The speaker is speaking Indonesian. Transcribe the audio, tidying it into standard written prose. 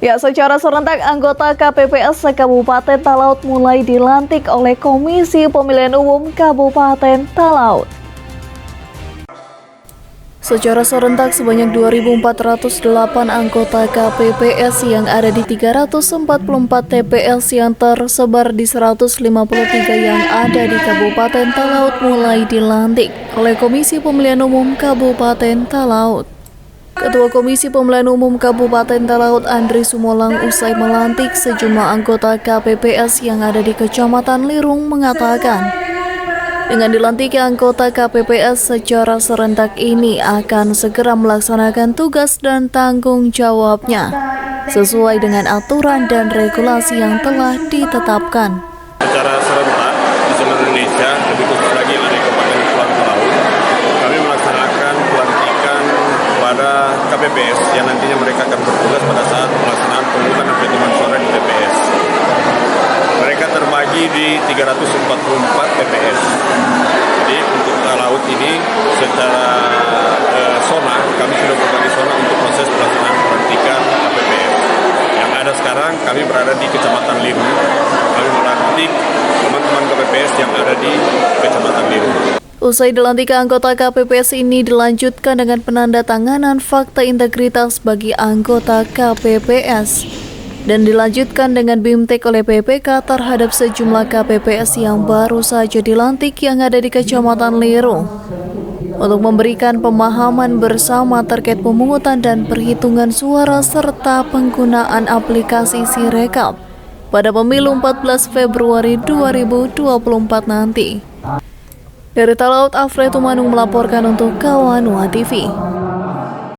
Ya, secara serentak anggota KPPS Kabupaten Talaut mulai dilantik oleh Komisi Pemilihan Umum Kabupaten Talaut. Secara serentak sebanyak 2.408 anggota KPPS yang ada di 344 TPS yang tersebar di 153 yang ada di Kabupaten Talaut mulai dilantik oleh Komisi Pemilihan Umum Kabupaten Talaut. Ketua Komisi Pemilihan Umum Kabupaten Talaut Andri Sumolang usai melantik sejumlah anggota KPPS yang ada di Kecamatan Lirung mengatakan, dengan dilantiknya anggota KPPS secara serentak ini akan segera melaksanakan tugas dan tanggung jawabnya sesuai dengan aturan dan regulasi yang telah ditetapkan. Secara serentak di seluruh Indonesia, lebih khusus lagi yang ada di Kabupaten Kepulauan Talaut, kami melaksanakan pelantikan pada KPPS yang nantinya mereka akan bertugas pada saat pelaksanaan pemungutan dan penghitungan suara di TPS. Mereka terbagi di 344 TPS. Jadi untuk Talaut ini secara zona, kami sudah berbagi zona untuk proses pelaksanaan pelantikan KPPS. Yang ada sekarang kami berada di Kecamatan Lirung. Kami melantik teman-teman KPPS yang ada di Kecamatan Lirung. Usai dilantik anggota KPPS ini dilanjutkan dengan penandatanganan fakta integritas bagi anggota KPPS dan dilanjutkan dengan BIMTEK oleh PPK terhadap sejumlah KPPS yang baru saja dilantik yang ada di Kecamatan Lirung untuk memberikan pemahaman bersama terkait pemungutan dan perhitungan suara serta penggunaan aplikasi Sirekap pada pemilu 14 Februari 2024 nanti. Dari Talaut, Afretu Manung melaporkan untuk Kawanua TV.